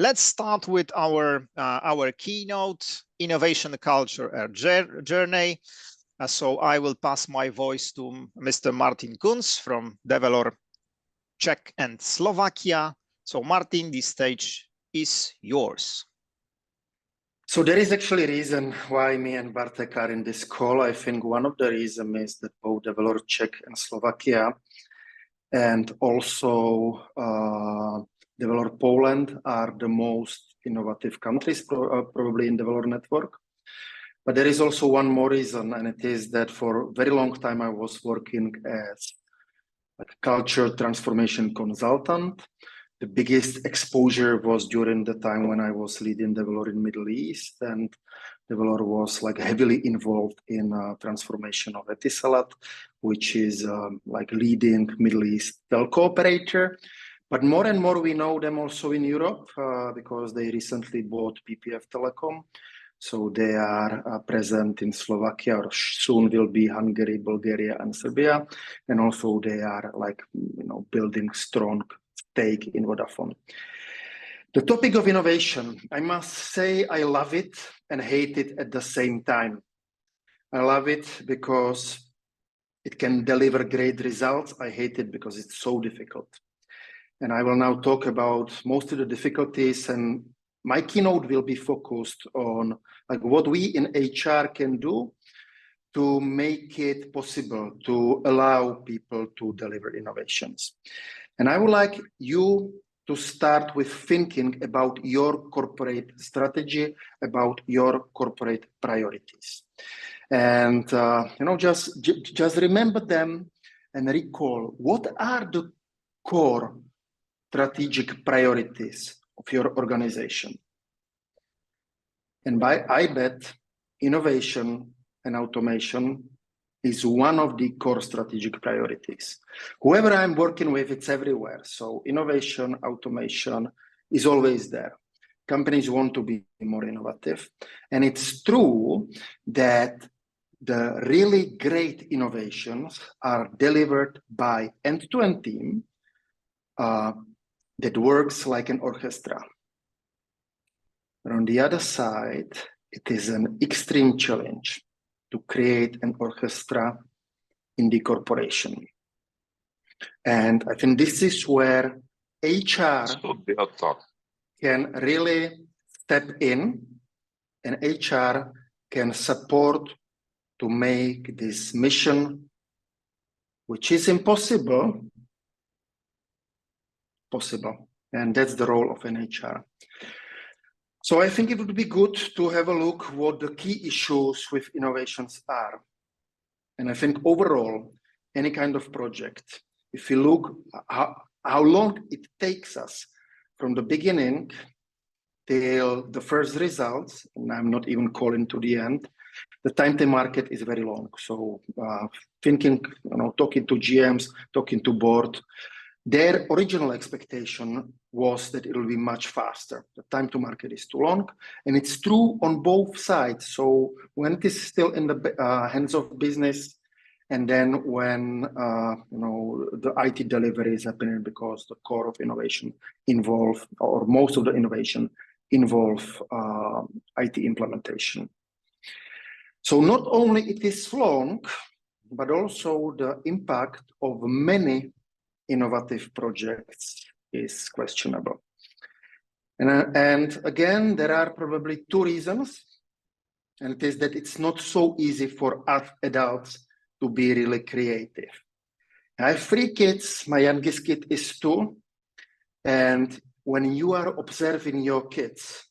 let's start with our keynote, Innovation Culture Journey. So I will pass my voice to Mr. Martin Kunc from DEVELOR Czech and Slovakia. So Martin, the stage is yours. So there is actually a reason why me and Bartek are in this call. I think one of the reasons is that both DEVELOR Czech and Slovakia and also DEVELOR Poland are the most innovative countries probably in DEVELOR network. But there is also one more reason, and it is that for a very long time I was working as a culture transformation consultant. The biggest exposure was during the time when I was leading DEVELOR in Middle East, and DEVELOR was like heavily involved in transformation of Etisalat, which is like leading Middle East telco operator. But more and more we know them also in Europe because they recently bought PPF Telecom. So they are present in Slovakia, or soon will be Hungary, Bulgaria, and Serbia. And also they are like, building strong stake in Vodafone. The topic of innovation, I must say I love it and hate it at the same time. I love it because it can deliver great results. I hate it because it's so difficult. And I will now talk about most of the difficulties, and my keynote will be focused on like what we in HR can do to make it possible to allow people to deliver innovations. And I would like you to start with thinking about your corporate strategy, about your corporate priorities. And just remember them and recall what are the core strategic priorities of your organization. And I bet innovation and automation is one of the core strategic priorities. Whoever I'm working with, it's everywhere. So innovation, automation is always there. Companies want to be more innovative. And it's true that the really great innovations are delivered by end-to-end team that works like an orchestra. But on the other side, it is an extreme challenge to create an orchestra in the corporation. And I think this is where HR can really step in, and HR can support to make this mission, which is impossible, possible. And that's the role of an HR. So I think it would be good to have a look what the key issues with innovations are. And I think overall, any kind of project, if you look how long it takes us from the beginning till the first results, and I'm not even calling to the end, the time to market is very long. So thinking, talking to GMs, talking to board, their original expectation was that it will be much faster. The time to market is too long, and it's true on both sides. So when it is still in the hands of business, and then when the IT delivery is happening, because the core of innovation involve, or most of the innovation involve IT implementation. So not only it is long, but also the impact of many innovative projects is questionable. And again, there are probably two reasons, and it is that it's not so easy for us adults to be really creative. I have 3 kids, my youngest kid is 2, and when you are observing your kids,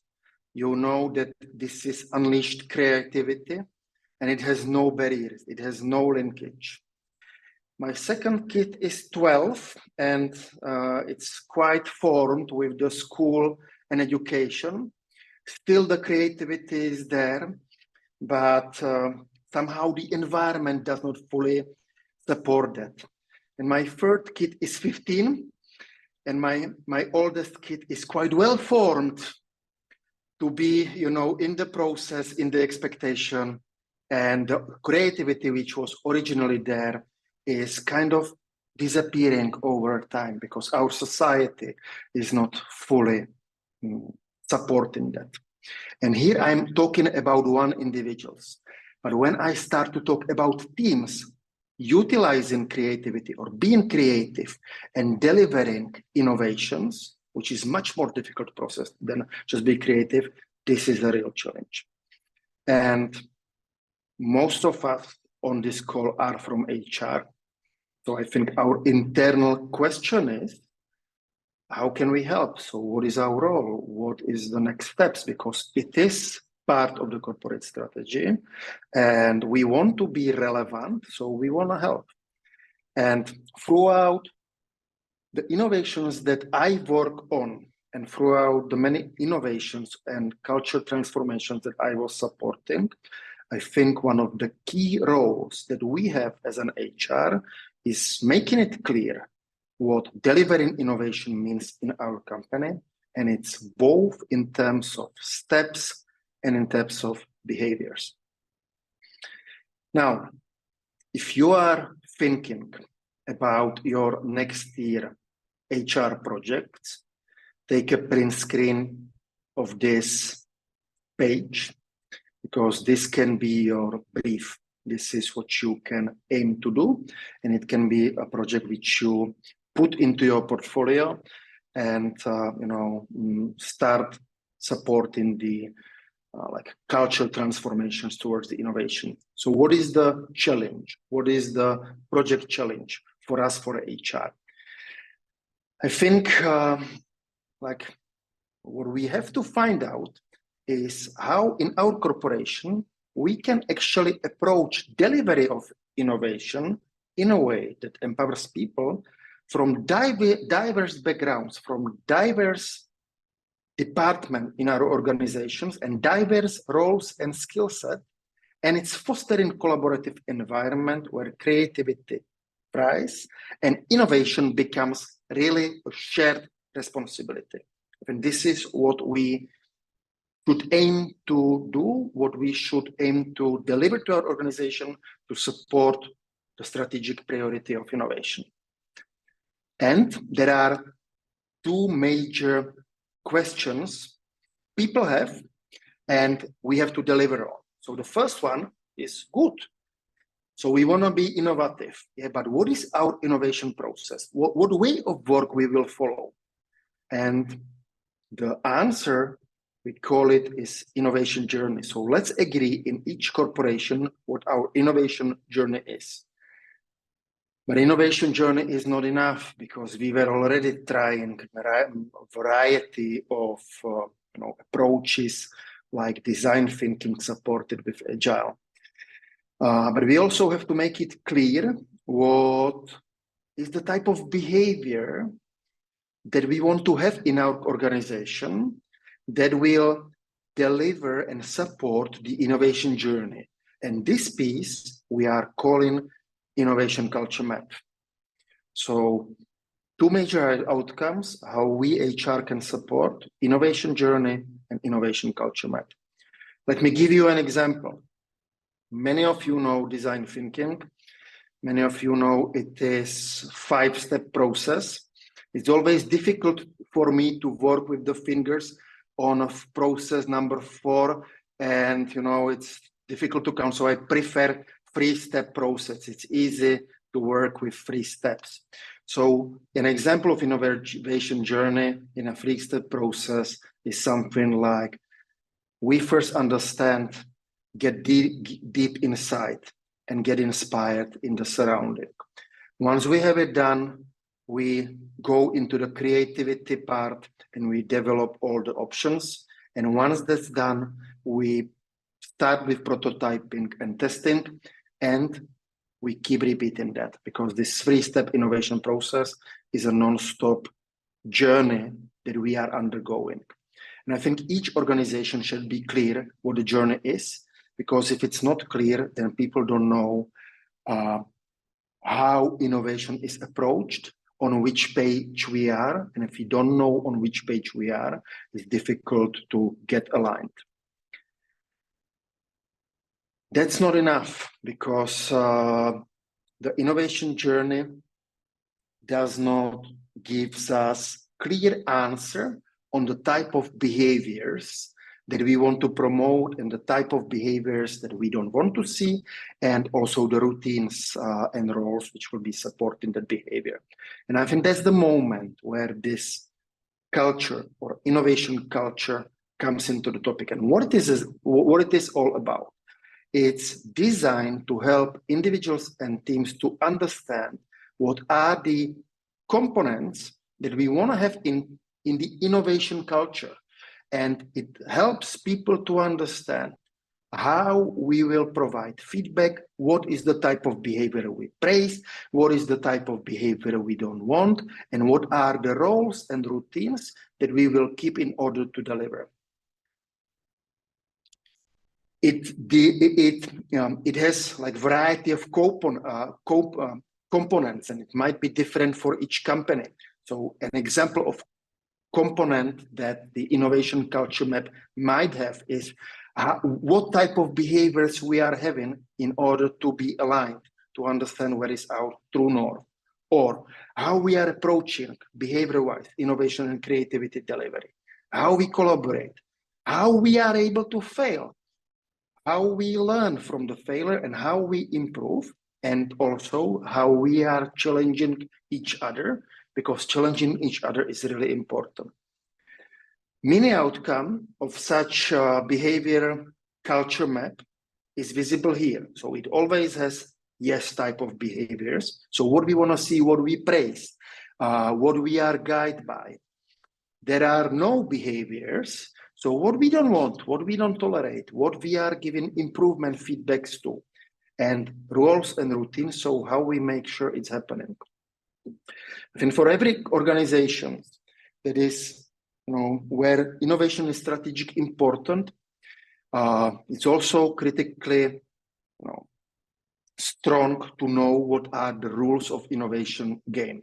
you know that this is unleashed creativity, and it has no barriers, it has no linkage. My second kid is 12, and it's quite formed with the school and education. Still the creativity is there, but somehow the environment does not fully support that. And my third kid is 15, and my oldest kid is quite well formed to be, in the process, in the expectation, and the creativity which was originally there is kind of disappearing over time because our society is not fully supporting that. And here I'm talking about one individuals. But when I start to talk about teams utilizing creativity or being creative and delivering innovations, which is much more difficult process than just be creative, this is a real challenge. And most of us on this call are from HR. So I think our internal question is, how can we help? So what is our role? What is the next steps? Because it is part of the corporate strategy and we want to be relevant, so we want to help. And throughout the innovations that I work on and throughout the many innovations and culture transformations that I was supporting, I think one of the key roles that we have as an HR is making it clear what delivering innovation means in our company. And it's both in terms of steps and in terms of behaviors. Now, if you are thinking about your next year HR projects, take a print screen of this page, because this can be your brief. This is what you can aim to do. And it can be a project which you put into your portfolio and start supporting the like cultural transformations towards the innovation. So what is the challenge? What is the project challenge for us for HR? I think like what we have to find out is how in our corporation we can actually approach delivery of innovation in a way that empowers people from diverse backgrounds, from diverse departments in our organizations and diverse roles and skill set. And it's fostering collaborative environment where creativity thrives and innovation becomes really a shared responsibility. And this is what we should aim to do, what we should aim to deliver to our organization to support the strategic priority of innovation. And there are two major questions people have and we have to deliver on. So the first one is good. So we want to be innovative, yeah, but what is our innovation process? What way of work we will follow? And the answer, we call it, is innovation journey. So let's agree in each corporation what our innovation journey is. But innovation journey is not enough because we were already trying a variety of approaches like design thinking supported with agile. But we also have to make it clear what is the type of behavior that we want to have in our organization that will deliver and support the innovation journey. And this piece we are calling innovation culture map. So two major outcomes, how we HR can support innovation journey and innovation culture map. Let me give you an example. Many of you know design thinking. Many of you know it is 5-step process. It's always difficult for me to work with the fingers on a process number 4, and it's difficult to count. So I prefer 3-step process. It's easy to work with 3 steps. So an example of innovation journey in a 3-step process is something like we first understand, get deep inside and get inspired in the surrounding. Once we have it done, we go into the creativity part and we develop all the options. And once that's done, we start with prototyping and testing, and we keep repeating that because this 3-step innovation process is a non-stop journey that we are undergoing. And I think each organization should be clear what the journey is, because if it's not clear, then people don't know how innovation is approached, on which page we are. And if you don't know on which page we are, it's difficult to get aligned. That's not enough because the innovation journey does not give us clear answer on the type of behaviors that we want to promote and the type of behaviors that we don't want to see, and also the routines and roles which will be supporting that behavior. And I think that's the moment where this culture or innovation culture comes into the topic. And what it is all about. It's designed to help individuals and teams to understand what are the components that we want to have in the innovation culture. And it helps people to understand how we will provide feedback, what is the type of behavior we praise, what is the type of behavior we don't want, and what are the roles and routines that we will keep in order to deliver. It has like variety of components, and it might be different for each company. So an example of component that the innovation culture map might have is what type of behaviors we are having in order to be aligned, to understand where is our true north, or how we are approaching behavior-wise innovation and creativity delivery, how we collaborate, how we are able to fail, how we learn from the failure and how we improve, and also how we are challenging each other, because challenging each other is really important. Mini outcome of such behavior culture map is visible here. So it always has yes type of behaviors. So what we want to see, what we praise, what we are guided by. There are no behaviors. So what we don't want, what we don't tolerate, what we are giving improvement feedbacks to, and rules and routines. So how we make sure it's happening. I think for every organization that is, where innovation is strategic important, it's also critically, strong to know what are the rules of innovation game.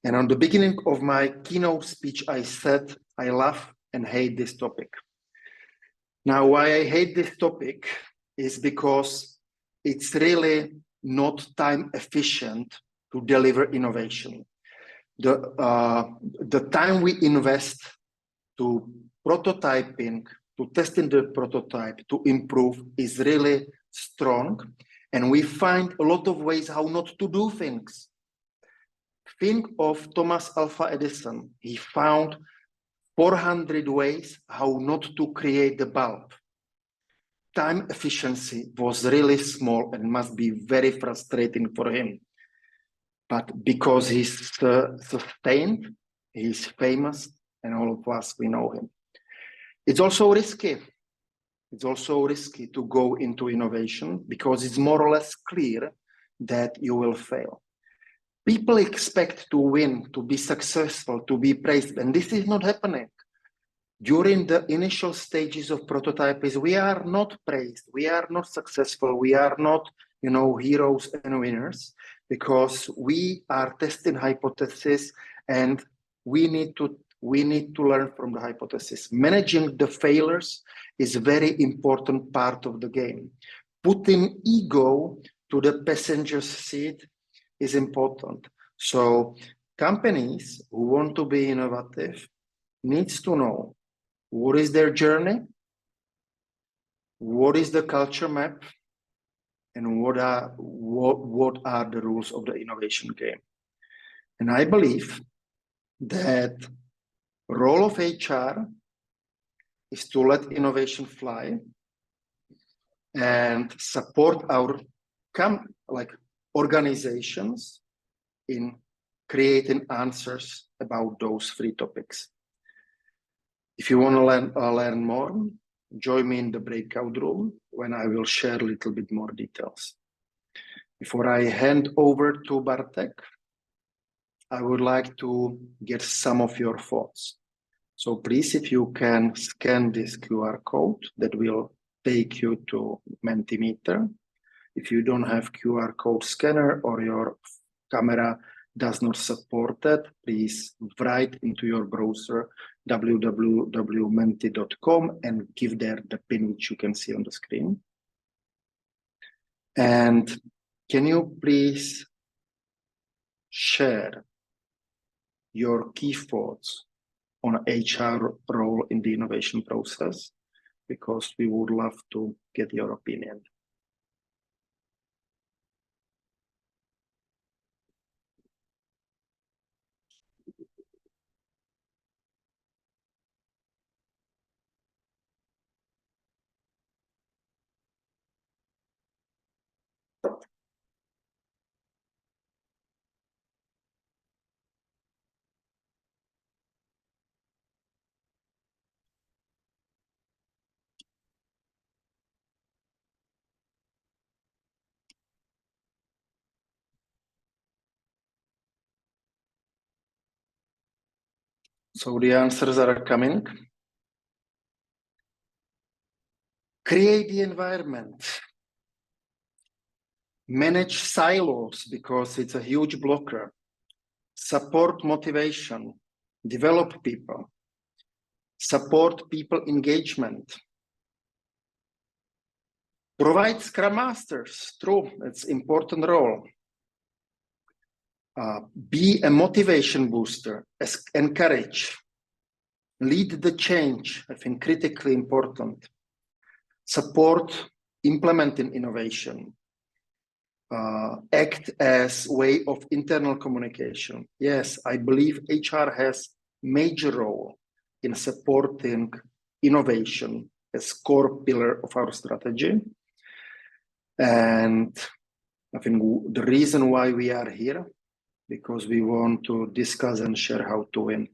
And on the beginning of my keynote speech, I said, I love and hate this topic. Now, why I hate this topic is because it's really not time efficient to deliver innovation. The time we invest to prototyping, to testing the prototype, to improve is really strong. And we find a lot of ways how not to do things. Think of Thomas Alva Edison. He found 400 ways how not to create the bulb. Time efficiency was really small and must be very frustrating for him. But because he's sustained, he's famous, and all of us, we know him. It's also risky. It's also risky to go into innovation because it's more or less clear that you will fail. People expect to win, to be successful, to be praised, and this is not happening. During the initial stages of prototyping, we are not praised, we are not successful, we are not, heroes and winners, because we are testing hypotheses and we need to learn from the hypothesis. Managing the failures is a very important part of the game. Putting ego to the passenger's seat is important. So companies who want to be innovative needs to know what is their journey, what is the culture map, and what are the rules of the innovation game. And I believe that role of HR is to let innovation fly and support our organizations in creating answers about those three topics. If you want to learn more, join me in the breakout room when I will share a little bit more details. Before I hand over to Bartek, I would like to get some of your thoughts. So please, if you can scan this QR code, that will take you to Mentimeter. If you don't have QR code scanner or your camera does not support that, please write into your browser www.menti.com and give there the pin which you can see on the screen. And can you please share your key thoughts on HR role in the innovation process, because we would love to get your opinion. So the answers are coming. Create the environment. Manage silos because it's a huge blocker. Support motivation. Develop people. Support people engagement. Provide Scrum Masters. True, it's important role. Be a motivation booster. Encourage. Lead the change. I think critically important. Support implementing innovation. Act as way of internal communication. Yes, I believe HR has major role in supporting innovation as core pillar of our strategy. And I think the reason why we are here, because we want to discuss and share how to win.